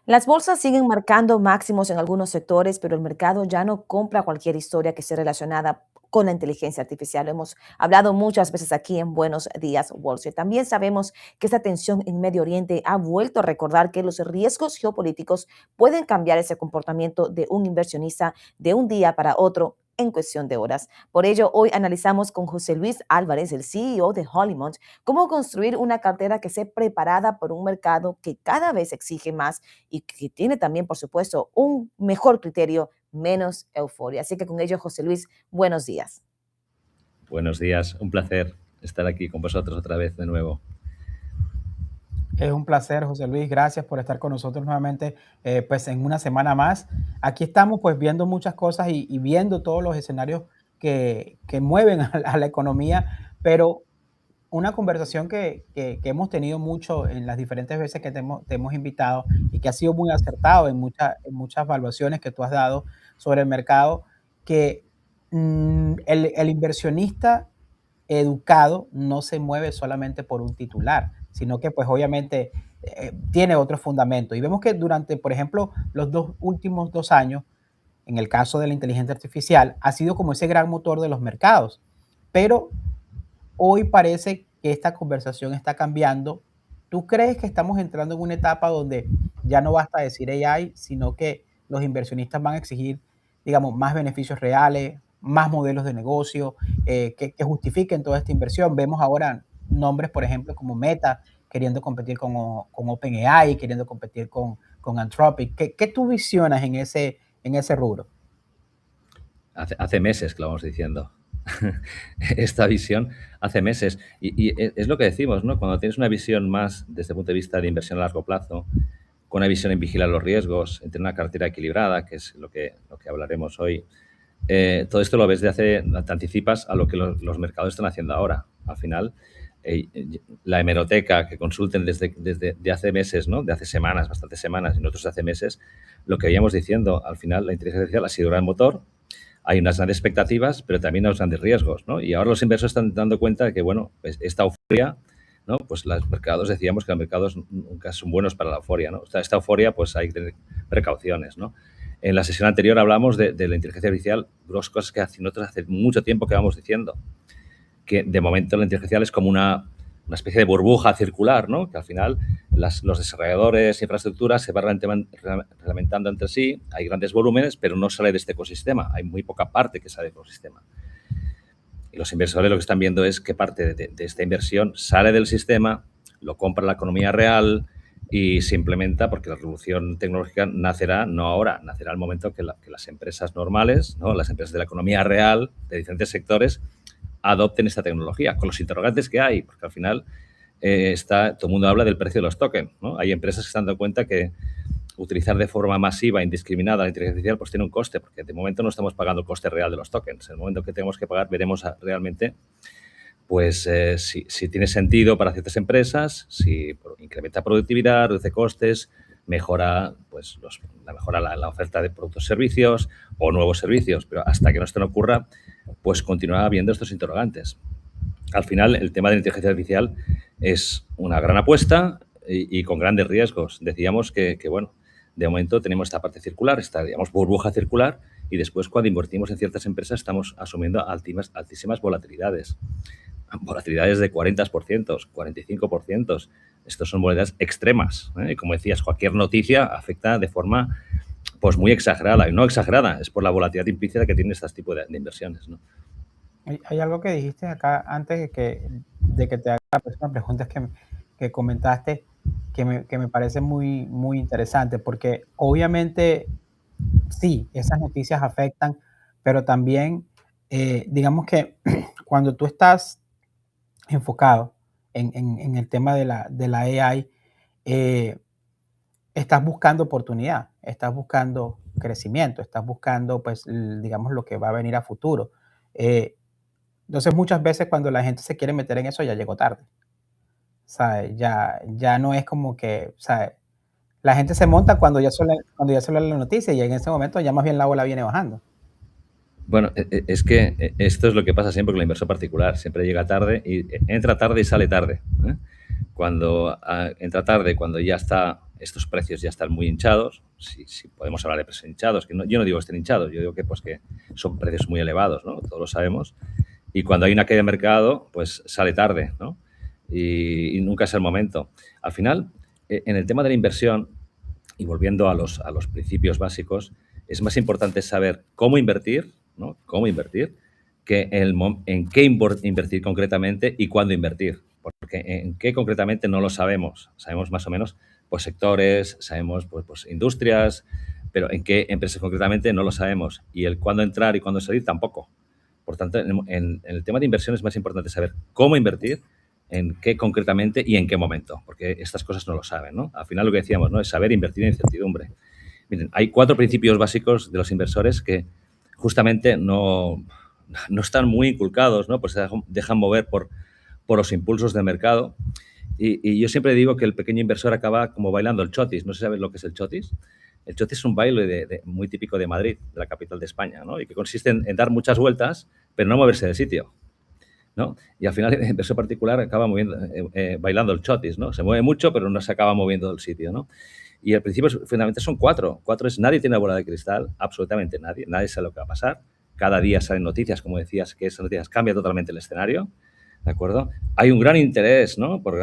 Las bolsas siguen marcando máximos en algunos sectores, pero el mercado ya no compra cualquier historia que esté relacionada con la inteligencia artificial. Lo hemos hablado muchas veces aquí en Buenos Días, Wall Street. También sabemos que esta tensión en Medio Oriente ha vuelto a recordar que los riesgos geopolíticos pueden cambiar ese comportamiento de un inversionista de un día para otro en cuestión de horas. Por ello, hoy analizamos con José Luis Álvarez, el CEO de Hollymont, cómo construir una cartera que esté preparada por un mercado que cada vez exige más y que tiene también, por supuesto, un mejor criterio, menos euforia. Así que con ello, José Luis, buenos días. Buenos días, un placer estar aquí con vosotros otra vez de nuevo. Es un placer, José Luis. Gracias por estar con nosotros nuevamente, pues en una semana más. Aquí estamos pues viendo muchas cosas y viendo todos los escenarios que mueven a la economía, pero una conversación que hemos tenido mucho en las diferentes veces que te hemos invitado y que ha sido muy acertado en muchas evaluaciones que tú has dado sobre el mercado, que el inversionista educado no se mueve solamente por un titular, sino que pues obviamente tiene otro fundamento. Y vemos que durante, por ejemplo, los últimos 2 años, en el caso de la inteligencia artificial, ha sido como ese gran motor de los mercados. Pero hoy parece que esta conversación está cambiando. ¿Tú crees que estamos entrando en una etapa donde ya no basta decir AI, sino que los inversionistas van a exigir, digamos, más beneficios reales, más modelos de negocio, que justifiquen toda esta inversión? Vemos ahora nombres, por ejemplo, como Meta, queriendo competir con OpenAI, queriendo competir con Anthropic. ¿Qué tú visionas en ese rubro? Hace meses que lo vamos diciendo. Esta visión hace meses. Y es lo que decimos, ¿no? Cuando tienes una visión más desde el punto de vista de inversión a largo plazo, con una visión en vigilar los riesgos, en tener una cartera equilibrada, que es lo que hablaremos hoy, todo esto lo ves te anticipas a lo que los mercados están haciendo ahora. Al final, la hemeroteca que consulten desde de hace meses, ¿no? De hace semanas, bastantes semanas, y nosotros hace meses, lo que veíamos diciendo, al final la inteligencia artificial ha sido un gran motor, hay unas grandes expectativas, pero también unos grandes riesgos, ¿no? Y ahora los inversores están dando cuenta de que, bueno, pues esta euforia, ¿no? Pues los mercados, decíamos que los mercados nunca son buenos para la euforia, ¿no? O sea, esta euforia, pues hay que tener precauciones, ¿no? En la sesión anterior hablamos de la inteligencia artificial, dos cosas que nosotros hace mucho tiempo que vamos diciendo, que de momento la inteligencia artificial es como una especie de burbuja circular, ¿no? Que al final los desarrolladores de infraestructuras se van reglamentando entre sí, hay grandes volúmenes, pero no sale de este ecosistema, hay muy poca parte que sale del ecosistema. Y los inversores lo que están viendo es qué parte de esta inversión sale del sistema, lo compra la economía real y se implementa, porque la revolución tecnológica nacerá no ahora, nacerá al momento que las empresas normales, ¿no? Las empresas de la economía real, de diferentes sectores, adopten esta tecnología, con los interrogantes que hay, porque al final todo el mundo habla del precio de los tokens, ¿no? Hay empresas que se están dando cuenta que utilizar de forma masiva, indiscriminada la inteligencia artificial, pues tiene un coste, porque de momento no estamos pagando el coste real de los tokens. En el momento que tenemos que pagar, veremos realmente pues si tiene sentido para ciertas empresas, si incrementa productividad, reduce costes, mejora la oferta de productos y servicios o nuevos servicios, pero hasta que no esto no ocurra, pues continuará habiendo estos interrogantes. Al final, el tema de la inteligencia artificial es una gran apuesta y con grandes riesgos. Decíamos que, bueno, de momento tenemos esta parte circular, esta, digamos, burbuja circular, y después cuando invertimos en ciertas empresas estamos asumiendo altísimas volatilidades. Volatilidades de 40%, 45%. Estos son volatilidades extremas, ¿eh? Como decías, cualquier noticia afecta de forma pues muy exagerada. Y no exagerada, es por la volatilidad implícita que tienen este tipo de inversiones, ¿no? Hay algo que dijiste acá antes de que te haga la próxima pregunta que comentaste que me parece muy, muy interesante, porque obviamente sí, esas noticias afectan, pero también digamos que cuando tú estás enfocado en el tema de la AI, eh, estás buscando oportunidad, estás buscando crecimiento, estás buscando, pues, digamos, lo que va a venir a futuro. Eh, entonces, muchas veces cuando la gente se quiere meter en eso, ya llegó tarde, ¿sabes? Ya no es como que, ¿sabes? La gente se monta cuando ya sale la noticia y en ese momento ya más bien la ola viene bajando. Bueno, es que esto es lo que pasa siempre con la inversión particular. Siempre llega tarde y entra tarde y sale tarde, ¿eh? Cuando entra tarde, cuando ya está estos precios ya están muy hinchados, si podemos hablar de precios hinchados, que yo no digo que estén hinchados, yo digo que, pues, que son precios muy elevados, ¿no? Todos lo sabemos. Y cuando hay una caída de mercado, pues sale tarde, ¿no? Y nunca es el momento. Al final, en el tema de la inversión, y volviendo a los principios básicos, es más importante saber cómo invertir, ¿no? Cómo invertir, que en qué invertir concretamente y cuándo invertir. Porque en qué concretamente no lo sabemos. Sabemos más o menos, pues, sectores, sabemos, pues industrias, pero en qué empresas concretamente no lo sabemos. Y el cuándo entrar y cuándo salir tampoco. Por tanto, en el tema de inversión es más importante saber cómo invertir, en qué concretamente y en qué momento, porque estas cosas no lo saben, ¿no? Al final lo que decíamos, ¿no? Es saber invertir en incertidumbre. Miren, hay 4 principios básicos de los inversores que justamente no están muy inculcados, ¿no? Pues se dejan mover por los impulsos del mercado. Y yo siempre digo que el pequeño inversor acaba como bailando el chotis. No sé si sabes lo que es el chotis. El chotis es un baile muy típico de Madrid, de la capital de España, ¿no? Y que consiste en dar muchas vueltas, pero no moverse del sitio, ¿no? Y al final el inversor particular acaba bailando el chotis, ¿no? Se mueve mucho, pero no se acaba moviendo del sitio, ¿no? Y el principio fundamental son 4. 4 es: nadie tiene la bola de cristal, absolutamente nadie. Nadie sabe lo que va a pasar. Cada día salen noticias, como decías, que esas noticias cambian totalmente el escenario, ¿de acuerdo? Hay un gran interés, ¿no? Por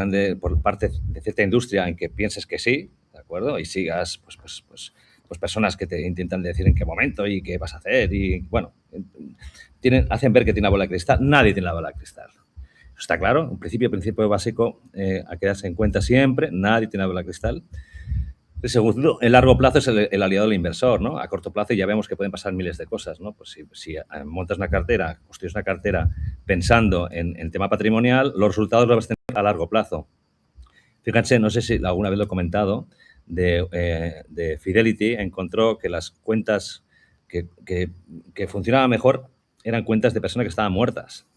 parte de cierta industria en que pienses que sí, ¿de acuerdo? Y sigas, pues personas que te intentan decir en qué momento y qué vas a hacer y, bueno, hacen ver que tiene la bola de cristal. Nadie tiene la bola de cristal. Eso está claro. Un principio básico a quedarse en cuenta siempre. Nadie tiene la bola de cristal. El segundo, el largo plazo es el aliado del inversor, ¿no? A corto plazo ya vemos que pueden pasar miles de cosas, ¿no? Pues si montas una cartera, construyes una cartera pensando en tema patrimonial, los resultados los vas a tener a largo plazo. Fíjense, no sé si alguna vez lo he comentado, de Fidelity encontró que las cuentas que funcionaban mejor eran cuentas de personas que estaban muertas.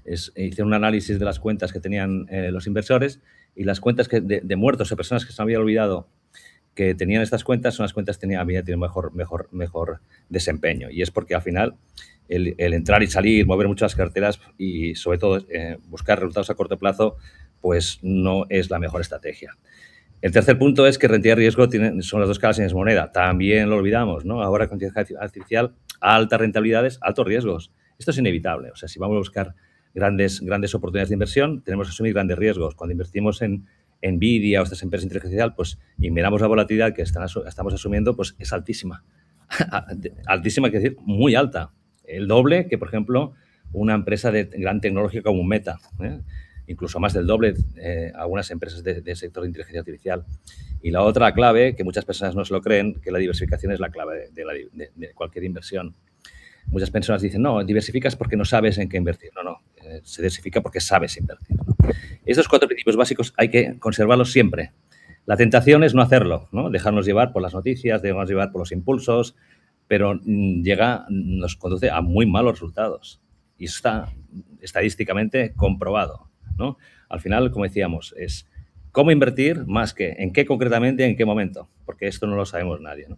Hicieron un análisis de las cuentas que tenían los inversores y las cuentas de muertos o personas que se habían olvidado que tenían estas cuentas son las cuentas que habían tenido mejor desempeño. Y es porque al final el entrar y salir, mover muchas carteras y sobre todo buscar resultados a corto plazo, pues no es la mejor estrategia. El tercer punto es que rentabilidad y riesgo son las dos caras en esa moneda. También lo olvidamos, ¿no? Ahora con inteligencia artificial, altas rentabilidades, altos riesgos. Esto es inevitable. O sea, si vamos a buscar grandes oportunidades de inversión, tenemos que asumir grandes riesgos. Cuando invertimos en Nvidia o estas empresas de inteligencia artificial, pues, y miramos la volatilidad que estamos asumiendo, pues es altísima. Altísima, quiere decir muy alta. El doble que, por ejemplo, una empresa de gran tecnología como un Meta, ¿eh? Incluso más del doble algunas empresas del sector de inteligencia artificial. Y la otra clave, que muchas personas no se lo creen, que la diversificación es la clave de cualquier inversión. Muchas personas dicen, no, diversificas porque no sabes en qué invertir. No, se diversifica porque sabes invertir, ¿no? Estos 4 principios básicos hay que conservarlos siempre. La tentación es no hacerlo, ¿no? Dejarnos llevar por las noticias, dejarnos llevar por los impulsos, pero nos conduce a muy malos resultados. Y eso está estadísticamente comprobado, ¿no? Al final, como decíamos, es cómo invertir más que en qué concretamente, en qué momento, porque esto no lo sabemos nadie, ¿no?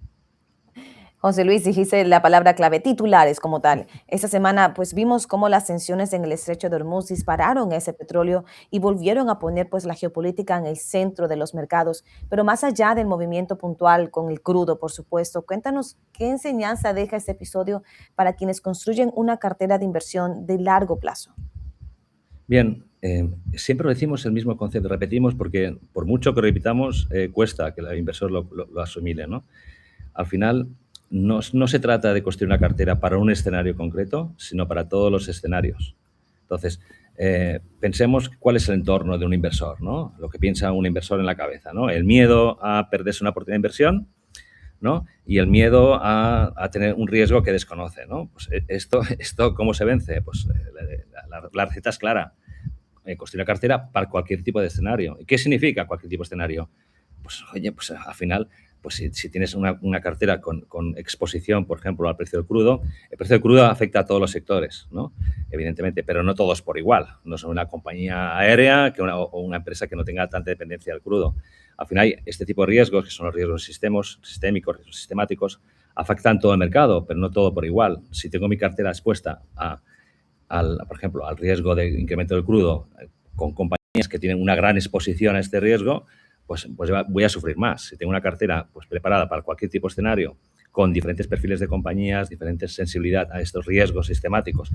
José Luis, dijiste la palabra clave, titulares como tal. Esta semana pues vimos cómo las tensiones en el estrecho de Hormuz dispararon ese petróleo y volvieron a poner pues la geopolítica en el centro de los mercados. Pero más allá del movimiento puntual con el crudo, por supuesto, cuéntanos qué enseñanza deja este episodio para quienes construyen una cartera de inversión de largo plazo. Bien, siempre decimos el mismo concepto, repetimos porque por mucho que repitamos, cuesta que el inversor lo asimile, ¿no? Al final, no se trata de construir una cartera para un escenario concreto, sino para todos los escenarios. Entonces, pensemos cuál es el entorno de un inversor, ¿no? Lo que piensa un inversor en la cabeza, ¿no? El miedo a perderse una oportunidad de inversión, ¿no? Y el miedo a tener un riesgo que desconoce, ¿no? Pues esto ¿cómo se vence? Pues la receta es clara. Construir una cartera para cualquier tipo de escenario. ¿Y qué significa cualquier tipo de escenario? Pues, oye, pues al final, pues si tienes una cartera con exposición, por ejemplo, al precio del crudo, el precio del crudo afecta a todos los sectores, ¿no? Evidentemente, pero no todos por igual. No son una compañía aérea o una empresa que no tenga tanta dependencia del crudo. Al final, hay este tipo de riesgos, que son los riesgos sistémicos, riesgos sistemáticos, afectan todo el mercado, pero no todo por igual. Si tengo mi cartera expuesta por ejemplo, al riesgo de incremento del crudo con compañías que tienen una gran exposición a este riesgo, pues voy a sufrir más. Si tengo una cartera pues preparada para cualquier tipo de escenario, con diferentes perfiles de compañías, diferente sensibilidad a estos riesgos sistemáticos.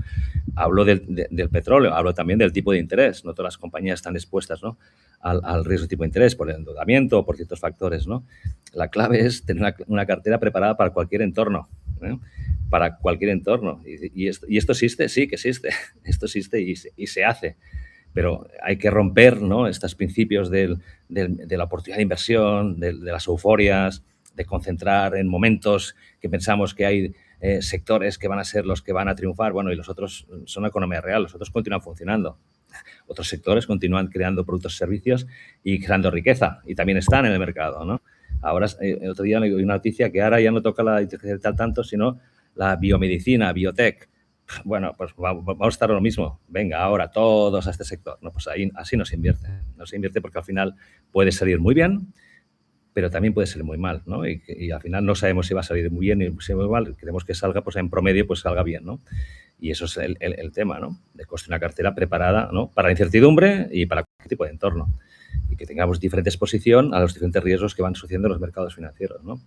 Hablo del petróleo, hablo también del tipo de interés. No todas las compañías están expuestas, ¿no?, al riesgo de tipo de interés por el endeudamiento o por ciertos factores, ¿no? La clave es tener una cartera preparada para cualquier entorno, ¿eh? Para cualquier entorno. ¿Y esto existe? Sí, que existe. Esto existe y se hace. Pero hay que romper, ¿no?, estos principios de la oportunidad de inversión, de las euforias, de concentrar en momentos que pensamos que hay sectores que van a ser los que van a triunfar. Bueno, y los otros son economía real, los otros continúan funcionando. Otros sectores continúan creando productos y servicios y creando riqueza, y también están en el mercado, ¿no? Ahora, el otro día leí una noticia que ahora ya no toca la inteligencia artificial tanto, sino la biomedicina, biotech. Bueno, pues vamos a estar lo mismo. Venga, ahora todos a este sector. No, pues ahí, así no se invierte. No se invierte porque al final puede salir muy bien, pero también puede salir muy mal, ¿no? Y al final no sabemos si va a salir muy bien y si muy mal. Queremos que salga, pues en promedio, pues salga bien, ¿no? Y eso es el tema, ¿no? De construir una cartera preparada, ¿no?, para la incertidumbre y para cualquier tipo de entorno. Y que tengamos diferente exposición a los diferentes riesgos que van sucediendo en los mercados financieros, ¿no?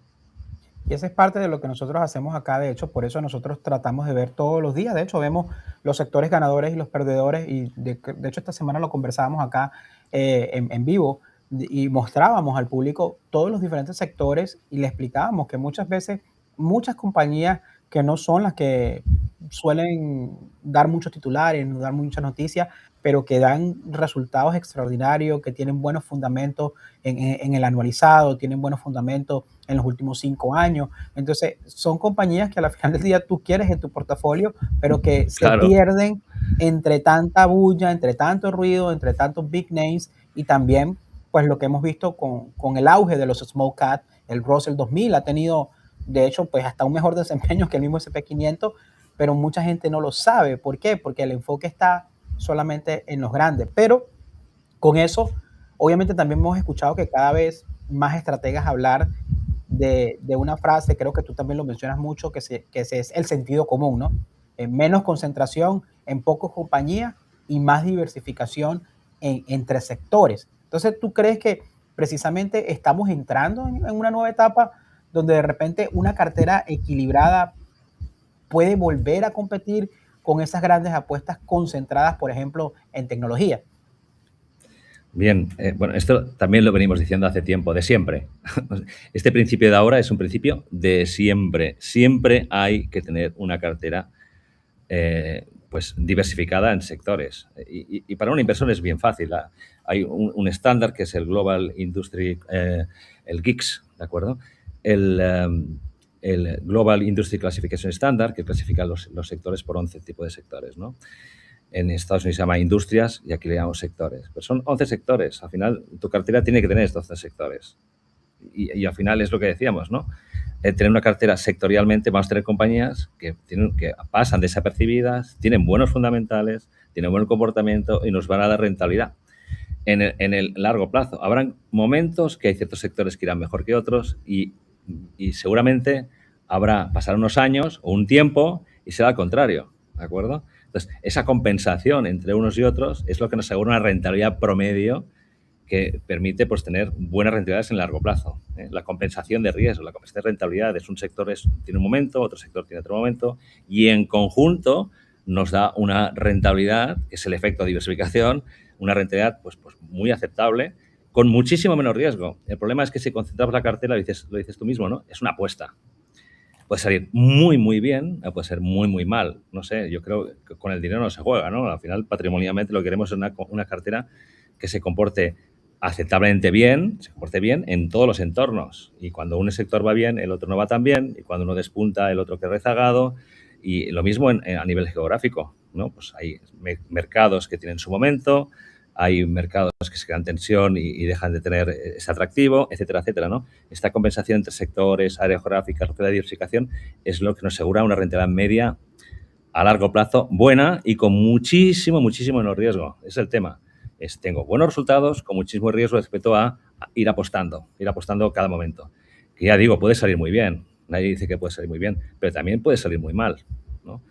Y esa es parte de lo que nosotros hacemos acá, de hecho, por eso nosotros tratamos de ver todos los días, de hecho, vemos los sectores ganadores y los perdedores, y de hecho esta semana lo conversábamos acá en vivo, y mostrábamos al público todos los diferentes sectores y le explicábamos que muchas veces muchas compañías que no son las que suelen dar muchos titulares, no dar muchas noticias, pero que dan resultados extraordinarios, que tienen buenos fundamentos en el anualizado, tienen buenos fundamentos en los últimos 5 años. Entonces, son compañías que al final del día tú quieres en tu portafolio, pero que se Claro, pierden entre tanta bulla, entre tanto ruido, entre tantos big names, y también, pues lo que hemos visto con el auge de los small cap, el Russell 2000 ha tenido, de hecho, pues hasta un mejor desempeño que el mismo S&P 500, pero mucha gente no lo sabe. ¿Por qué? Porque el enfoque está solamente en los grandes. Pero con eso, obviamente también hemos escuchado que cada vez más estrategas hablar de una frase, creo que tú también lo mencionas mucho, que es el sentido común, ¿no? Menos concentración en pocas compañías y más diversificación entre sectores. Entonces, ¿tú crees que precisamente estamos entrando en una nueva etapa donde de repente una cartera equilibrada puede volver a competir con esas grandes apuestas concentradas, por ejemplo, en tecnología? bien. Bueno, esto también lo venimos diciendo hace tiempo, de siempre. Este principio de ahora es un principio de siempre. Siempre hay que tener una cartera pues diversificada en sectores. Y para un inversor es bien fácil. Hay un estándar que es el Global Industry, el GICS, ¿de acuerdo? El Global Industry Classification Standard, que clasifica los sectores por 11 tipos de sectores, ¿no? En Estados Unidos se llama industrias y aquí le llamamos sectores. Pero son 11 sectores. Al final, tu cartera tiene que tener estos 11 sectores. Y al final es lo que decíamos, ¿no? Tener una cartera sectorialmente, vamos a tener compañías que pasan desapercibidas, tienen buenos fundamentales, tienen buen comportamiento y nos van a dar rentabilidad en el largo plazo. Habrán momentos que hay ciertos sectores que irán mejor que otros y seguramente pasarán unos años o un tiempo y será al contrario, ¿de acuerdo? Entonces, esa compensación entre unos y otros es lo que nos asegura una rentabilidad promedio que permite pues, tener buenas rentabilidades en el largo plazo. La compensación de riesgo, la compensación de rentabilidades. Un sector tiene un momento, otro sector tiene otro momento, y en conjunto nos da una rentabilidad, que es el efecto de diversificación, una rentabilidad pues muy aceptable, con muchísimo menos riesgo. El problema es que si concentramos la cartera, lo dices tú mismo, ¿no? Es una apuesta. Puede salir muy, muy bien, o puede ser muy, muy mal. No sé, yo creo que con el dinero no se juega, ¿no? Al final, patrimonialmente, lo que queremos es una cartera que se comporte aceptablemente bien, se comporte bien en todos los entornos. Y cuando un sector va bien, el otro no va tan bien. Y cuando uno despunta, el otro queda rezagado. Y lo mismo a nivel geográfico, ¿no? Pues hay mercados que tienen su momento, hay mercados que se crean tensión y dejan de tener ese atractivo, etcétera, etcétera, ¿no? Esta compensación entre sectores, áreas geográficas, la diversificación, es lo que nos asegura una rentabilidad media a largo plazo buena y con muchísimo, muchísimo menos riesgo. Ese es el tema. Tengo buenos resultados con muchísimo riesgo respecto a ir apostando cada momento. Que ya digo, puede salir muy bien. Nadie dice que puede salir muy bien, pero también puede salir muy mal, ¿no?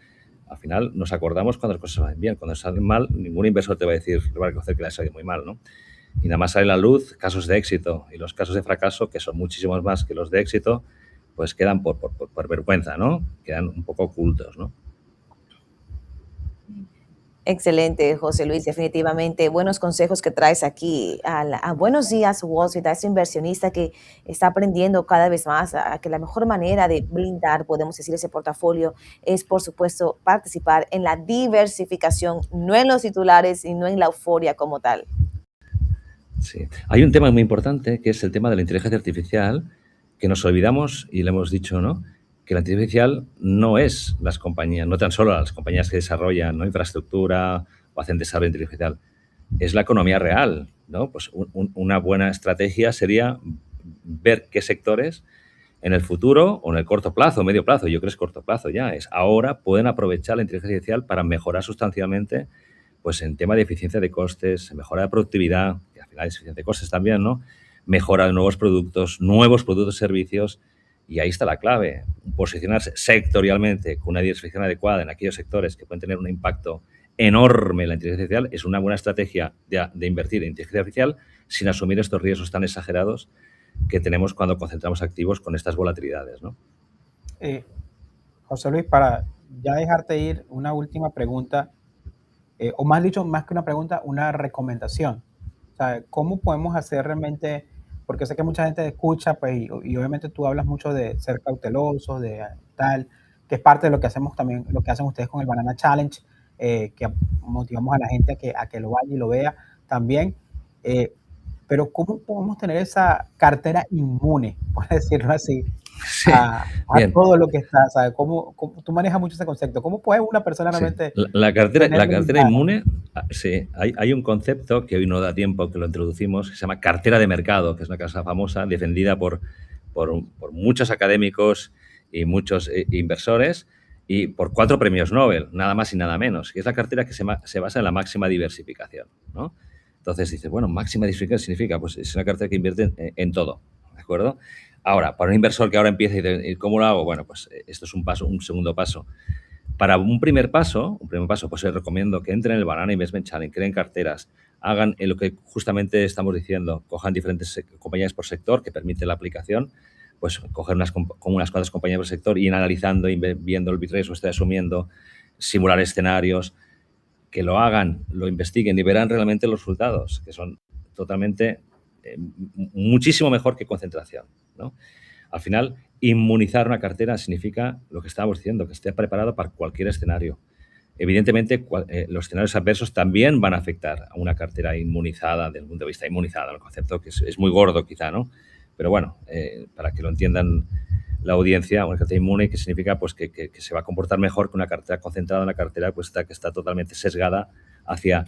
Al final nos acordamos cuando las cosas van bien. Cuando salen mal, ningún inversor te va a decir, le va a reconocer que le ha salido muy mal, ¿no? y nada más sale a la luz casos de éxito, y los casos de fracaso, que son muchísimos más que los de éxito, pues quedan por vergüenza, ¿no? Quedan un poco ocultos, ¿no? Excelente, José Luis, definitivamente. Buenos consejos que traes aquí a Buenos Días Wall Street, a ese inversionista que está aprendiendo cada vez más a que la mejor manera de blindar, podemos decir, ese portafolio es, por supuesto, participar en la diversificación, no en los titulares y no en la euforia como tal. Sí. Hay un tema muy importante que es el tema de la inteligencia artificial, que nos olvidamos y le hemos dicho, ¿no? Que la inteligencia artificial no es las compañías, no tan solo las compañías que desarrollan, ¿no?, infraestructura o hacen desarrollo de inteligencia artificial, es la economía real, ¿no? Pues una buena estrategia sería ver qué sectores en el futuro o en el corto plazo, medio plazo, yo creo que es corto plazo ya, es ahora pueden aprovechar la inteligencia artificial para mejorar sustancialmente, pues en tema de eficiencia de costes, mejora de productividad, que al final es eficiencia de costes también, ¿no? Mejora de nuevos productos y servicios, y ahí está la clave, posicionarse sectorialmente con una diversificación adecuada en aquellos sectores que pueden tener un impacto enorme en la inteligencia artificial, es una buena estrategia de invertir en inteligencia artificial sin asumir estos riesgos tan exagerados que tenemos cuando concentramos activos con estas volatilidades, ¿no? José Luis, para ya dejarte ir, una última pregunta, o más dicho, más que una pregunta, una recomendación. O sea, ¿cómo podemos hacer realmente? Porque sé que mucha gente escucha, pues, y obviamente tú hablas mucho de ser cautelosos, de tal, que es parte de lo que hacemos también, lo que hacen ustedes con el Banana Challenge, que motivamos a la gente a que lo vaya y lo vea también. Eh, pero ¿cómo podemos tener esa cartera inmune, por decirlo así, Sí, a bien. todo lo que está? ¿Sabes? ¿Cómo tú manejas mucho ese concepto? ¿Cómo puede una persona Sí, realmente la tener cartera blindada? inmune, sí, hay un concepto que hoy no da tiempo que lo introducimos, que se llama cartera de mercado, que es una cosa famosa, defendida por muchos académicos y muchos inversores, y por 4 premios Nobel, nada más y nada menos, que es la cartera que se basa en la máxima diversificación, ¿no? Entonces dices, bueno, máxima diversificación significa, pues es una cartera que invierte en todo, ¿de acuerdo? Ahora, para un inversor que ahora empieza y dice, ¿cómo lo hago? Bueno, pues esto es un segundo paso. Para un primer paso, pues les recomiendo que entren en el Banana Investment Challenge, creen carteras, hagan lo que justamente estamos diciendo, cojan diferentes compañías por sector que permite la aplicación, pues coger con unas cuantas compañías por sector y ir analizando y viendo el riesgo que estoy asumiendo, simular escenarios, que lo hagan, lo investiguen y verán realmente los resultados, que son totalmente muchísimo mejor que concentración, ¿no? Al final, inmunizar una cartera significa lo que estábamos diciendo, que esté preparado para cualquier escenario. Evidentemente, los escenarios adversos también van a afectar a una cartera inmunizada, desde el punto de vista inmunizada, el concepto que es muy gordo quizá, ¿no? Pero bueno, para que lo entiendan la audiencia, una cartera inmune, que significa pues, que se va a comportar mejor que una cartera concentrada, una cartera pues, que está totalmente sesgada hacia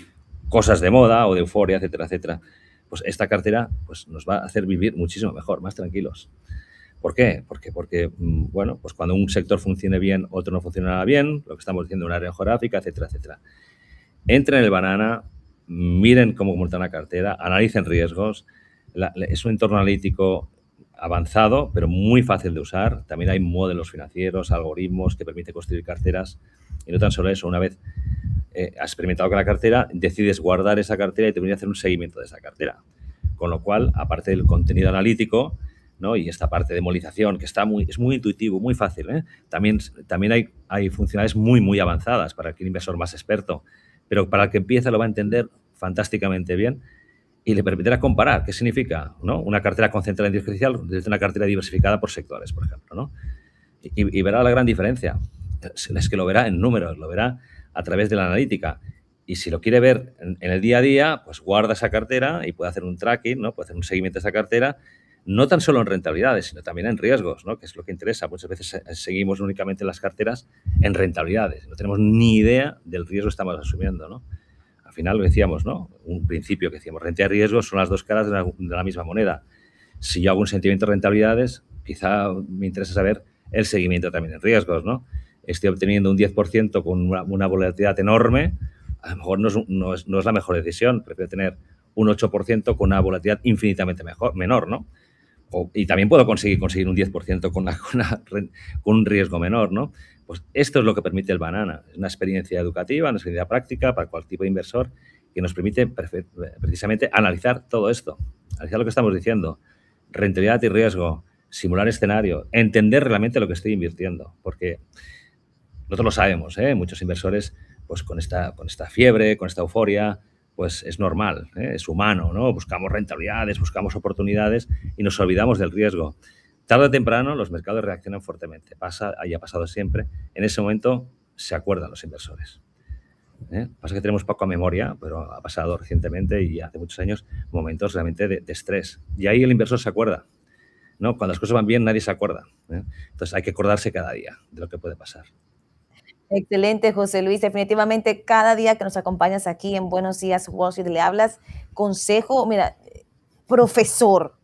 cosas de moda o de euforia, etcétera, etcétera. Pues esta cartera pues, nos va a hacer vivir muchísimo mejor, más tranquilos. ¿Por qué? Porque bueno, pues cuando un sector funcione bien, otro no funciona nada bien, lo que estamos diciendo, una área geográfica, etcétera, etcétera. Entren en el Banana, miren cómo montar una cartera, analicen riesgos. Es un entorno analítico avanzado, pero muy fácil de usar. También hay modelos financieros, algoritmos que permiten construir carteras. Y no tan solo eso, una vez has experimentado con la cartera, decides guardar esa cartera y te voy a hacer un seguimiento de esa cartera. Con lo cual, aparte del contenido analítico, ¿no?, y esta parte de movilización, que es muy intuitivo, muy fácil, ¿eh? También hay funcionalidades muy avanzadas para el inversor más experto, pero para el que empieza lo va a entender fantásticamente bien y le permitirá comparar qué significa, ¿no?, una cartera concentrada en inteligencia artificial desde una cartera diversificada por sectores, por ejemplo, ¿no? Y verá la gran diferencia. Es que lo verá en números, lo verá a través de la analítica. Y si lo quiere ver en el día a día, pues guarda esa cartera y puede hacer un tracking, ¿no?, puede hacer un seguimiento de esa cartera, no tan solo en rentabilidades, sino también en riesgos, ¿no?, que es lo que interesa. Muchas veces seguimos únicamente las carteras en rentabilidades. No tenemos ni idea del riesgo que estamos asumiendo, ¿no? Al final lo decíamos, ¿no? Un principio que decíamos, renta y riesgo son las dos caras de la misma moneda. Si yo hago un seguimiento de rentabilidades, quizá me interesa saber el seguimiento también en riesgos, ¿no? Estoy obteniendo un 10% con una volatilidad enorme, a lo mejor no es la mejor decisión. Prefiero tener un 8% con una volatilidad infinitamente menor, ¿no? Y también puedo conseguir un 10% con un riesgo menor, ¿no? Pues esto es lo que permite el Banana. Es una experiencia educativa, una experiencia práctica para cualquier tipo de inversor que nos permite precisamente analizar todo esto, analizar lo que estamos diciendo, rentabilidad y riesgo, simular escenario, entender realmente lo que estoy invirtiendo, porque nosotros lo sabemos, muchos inversores, pues con esta fiebre, con esta euforia, pues es normal, es humano, ¿no? Buscamos rentabilidades, buscamos oportunidades y nos olvidamos del riesgo. Tarde o temprano los mercados reaccionan fuertemente, pasa y ha pasado siempre. En ese momento se acuerdan los inversores. Pasa que tenemos poca memoria, pero ha pasado recientemente y hace muchos años momentos realmente de estrés. Y ahí el inversor se acuerda, ¿no? Cuando las cosas van bien nadie se acuerda. Entonces hay que acordarse cada día de lo que puede pasar. Excelente, José Luis. Definitivamente cada día que nos acompañas aquí en Buenos Días Wall Street le hablas consejo, mira, profesor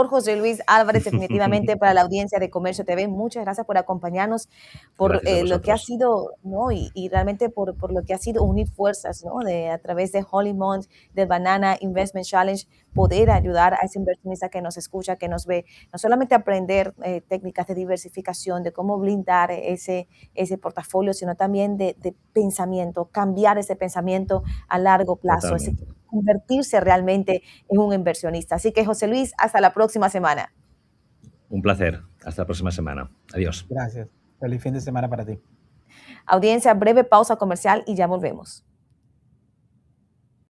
José Luis Álvarez, definitivamente para la audiencia de Comercio TV. Muchas gracias por acompañarnos, por Gracias a lo que ha vosotros. sido, ¿no? Y realmente por lo que ha sido unir fuerzas, ¿no? A través de Holly Mont, del Banana Investment Challenge, poder ayudar a ese inversionista que nos escucha, que nos ve, no solamente aprender técnicas de diversificación, de cómo blindar ese portafolio, sino también de pensamiento, cambiar ese pensamiento a largo plazo, ese Totalmente. convertirse realmente en un inversionista. Así que, José Luis, hasta la próxima semana. Un placer. Hasta la próxima semana. Adiós. Gracias. Feliz fin de semana para ti. Audiencia, breve pausa comercial y ya volvemos.